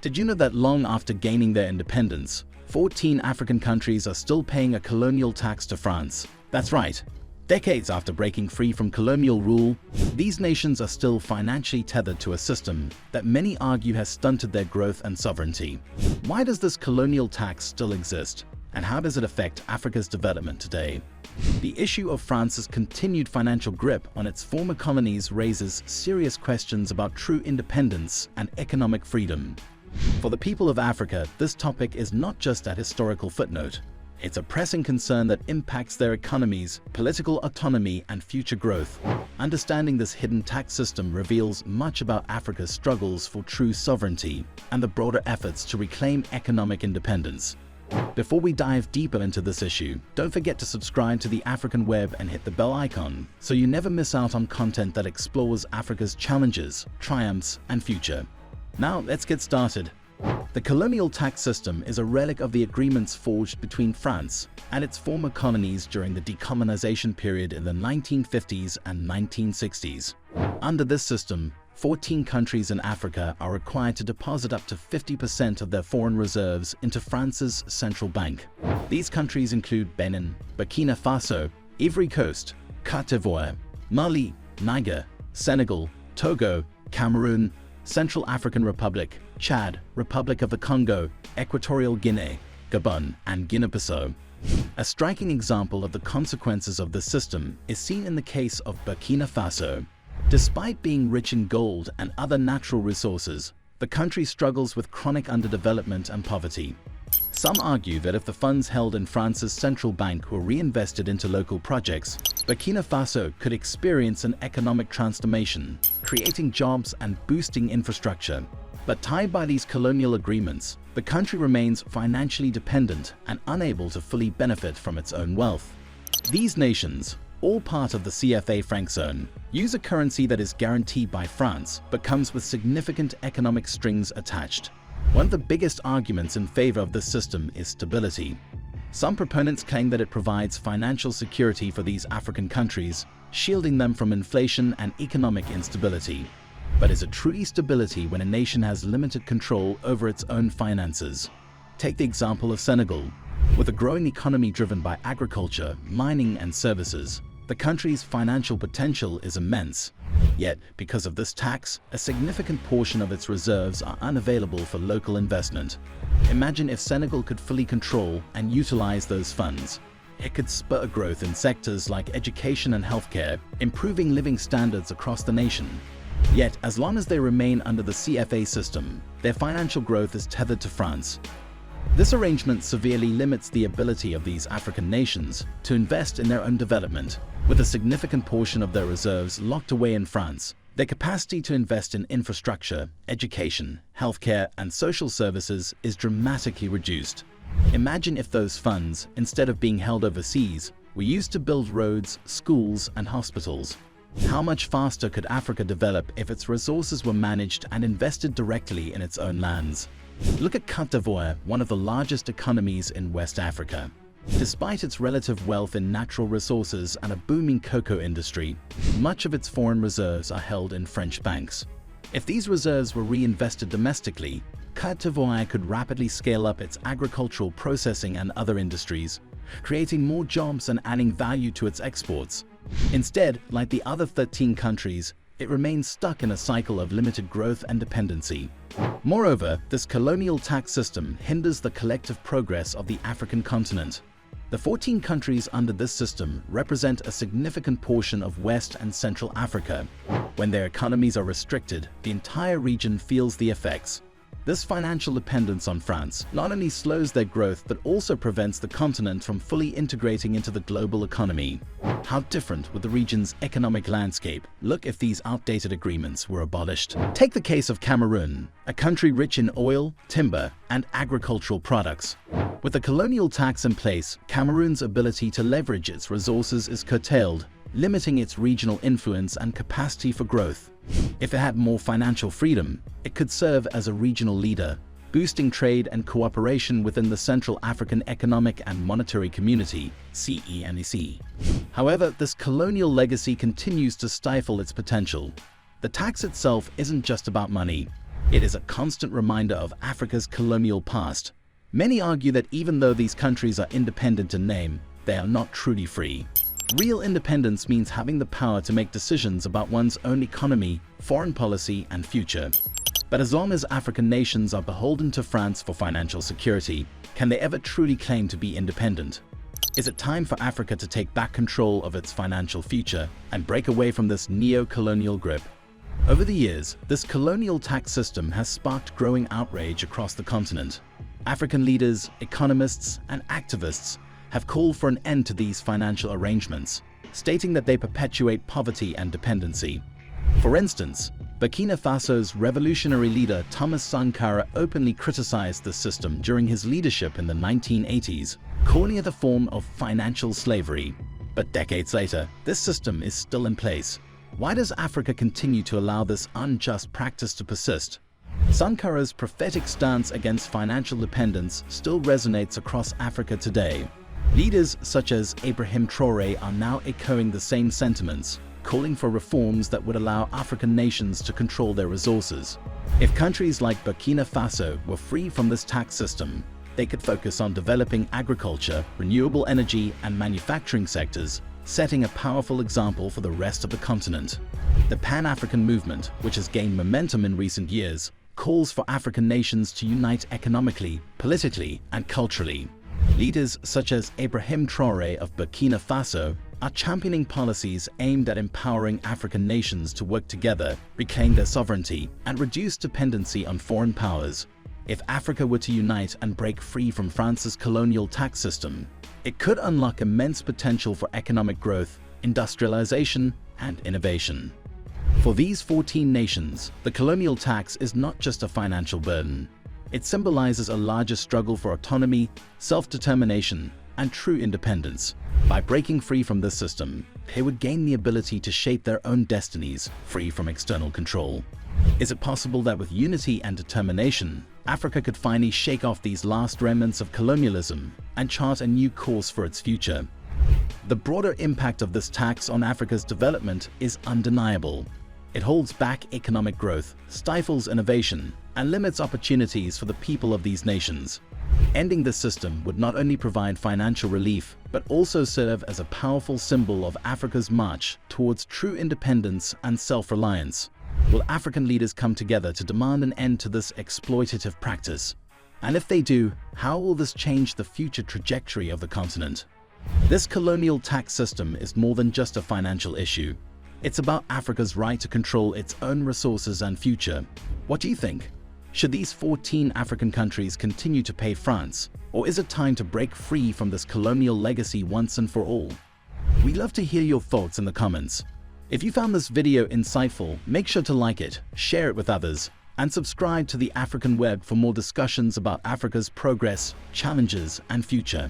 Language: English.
Did you know that long after gaining their independence, 14 African countries are still paying a colonial tax to France? That's right. Decades after breaking free from colonial rule, these nations are still financially tethered to a system that many argue has stunted their growth and sovereignty. Why does this colonial tax still exist, and how does it affect Africa's development today? The issue of France's continued financial grip on its former colonies raises serious questions about true independence and economic freedom. For the people of Africa, this topic is not just a historical footnote. It's a pressing concern that impacts their economies, political autonomy, and future growth. Understanding this hidden tax system reveals much about Africa's struggles for true sovereignty and the broader efforts to reclaim economic independence. Before we dive deeper into this issue, don't forget to subscribe to the African Web and hit the bell icon so you never miss out on content that explores Africa's challenges, triumphs, and future. Now let's get started. The colonial tax system is a relic of the agreements forged between France and its former colonies during the decolonisation period in the 1950s and 1960s. Under this system, 14 countries in Africa are required to deposit up to 50% of their foreign reserves into France's central bank. These countries include Benin, Burkina Faso, Ivory Coast, Côte d'Ivoire, Mali, Niger, Senegal, Togo, Cameroon, Central African Republic, Chad, Republic of the Congo, Equatorial Guinea, Gabon, and Guinea-Bissau. A striking example of the consequences of this system is seen in the case of Burkina Faso. Despite being rich in gold and other natural resources, the country struggles with chronic underdevelopment and poverty. Some argue that if the funds held in France's central bank were reinvested into local projects, Burkina Faso could experience an economic transformation, creating jobs and boosting infrastructure. But tied by these colonial agreements, the country remains financially dependent and unable to fully benefit from its own wealth. These nations, all part of the CFA franc zone, use a currency that is guaranteed by France but comes with significant economic strings attached. One of the biggest arguments in favor of this system is stability. Some proponents claim that it provides financial security for these African countries, shielding them from inflation and economic instability. But is it truly stability when a nation has limited control over its own finances? Take the example of Senegal. With a growing economy driven by agriculture, mining, and services, the country's financial potential is immense. Yet, because of this tax, a significant portion of its reserves are unavailable for local investment. Imagine if Senegal could fully control and utilize those funds. It could spur growth in sectors like education and healthcare, improving living standards across the nation. Yet, as long as they remain under the CFA system, their financial growth is tethered to France. This arrangement severely limits the ability of these African nations to invest in their own development. With a significant portion of their reserves locked away in France, their capacity to invest in infrastructure, education, healthcare, and social services is dramatically reduced. Imagine if those funds, instead of being held overseas, were used to build roads, schools, and hospitals. How much faster could Africa develop if its resources were managed and invested directly in its own lands? Look at Côte d'Ivoire, one of the largest economies in West Africa. Despite its relative wealth in natural resources and a booming cocoa industry, much of its foreign reserves are held in French banks. If these reserves were reinvested domestically, Côte d'Ivoire could rapidly scale up its agricultural processing and other industries, creating more jobs and adding value to its exports. Instead, like the other 13 countries, it remains stuck in a cycle of limited growth and dependency. Moreover, this colonial tax system hinders the collective progress of the African continent. The 14 countries under this system represent a significant portion of West and Central Africa. When their economies are restricted, the entire region feels the effects. This financial dependence on France not only slows their growth but also prevents the continent from fully integrating into the global economy. How different would the region's economic landscape look if these outdated agreements were abolished? Take the case of Cameroon, a country rich in oil, timber, and agricultural products. With the colonial tax in place, Cameroon's ability to leverage its resources is curtailed, limiting its regional influence and capacity for growth. If it had more financial freedom, it could serve as a regional leader, boosting trade and cooperation within the Central African Economic and Monetary Community, CEMEC. However, this colonial legacy continues to stifle its potential. The tax itself isn't just about money. It is a constant reminder of Africa's colonial past. Many argue that even though these countries are independent in name, they are not truly free. Real independence means having the power to make decisions about one's own economy, foreign policy, and future. But as long as African nations are beholden to France for financial security, can they ever truly claim to be independent? Is it time for Africa to take back control of its financial future and break away from this neo-colonial grip? Over the years, this colonial tax system has sparked growing outrage across the continent. African leaders, economists, and activists have called for an end to these financial arrangements, stating that they perpetuate poverty and dependency. For instance, Burkina Faso's revolutionary leader Thomas Sankara openly criticized the system during his leadership in the 1980s, calling it a form of financial slavery. But decades later, this system is still in place. Why does Africa continue to allow this unjust practice to persist? Sankara's prophetic stance against financial dependence still resonates across Africa today. Leaders such as Ibrahim Traoré are now echoing the same sentiments, calling for reforms that would allow African nations to control their resources. If countries like Burkina Faso were free from this tax system, they could focus on developing agriculture, renewable energy, and manufacturing sectors, setting a powerful example for the rest of the continent. The Pan-African movement, which has gained momentum in recent years, calls for African nations to unite economically, politically, and culturally. Leaders such as Ibrahim Traoré of Burkina Faso are championing policies aimed at empowering African nations to work together, reclaim their sovereignty, and reduce dependency on foreign powers. If Africa were to unite and break free from France's colonial tax system, it could unlock immense potential for economic growth, industrialization, and innovation. For these 14 nations, the colonial tax is not just a financial burden. It symbolizes a larger struggle for autonomy, self-determination, and true independence. By breaking free from this system, they would gain the ability to shape their own destinies, free from external control. Is it possible that with unity and determination, Africa could finally shake off these last remnants of colonialism and chart a new course for its future? The broader impact of this tax on Africa's development is undeniable. It holds back economic growth, stifles innovation, and limits opportunities for the people of these nations. Ending this system would not only provide financial relief, but also serve as a powerful symbol of Africa's march towards true independence and self-reliance. Will African leaders come together to demand an end to this exploitative practice? And if they do, how will this change the future trajectory of the continent? This colonial tax system is more than just a financial issue. It's about Africa's right to control its own resources and future. What do you think? Should these 14 African countries continue to pay France, or is it time to break free from this colonial legacy once and for all? We'd love to hear your thoughts in the comments. If you found this video insightful, make sure to like it, share it with others, and subscribe to the African Web for more discussions about Africa's progress, challenges, and future.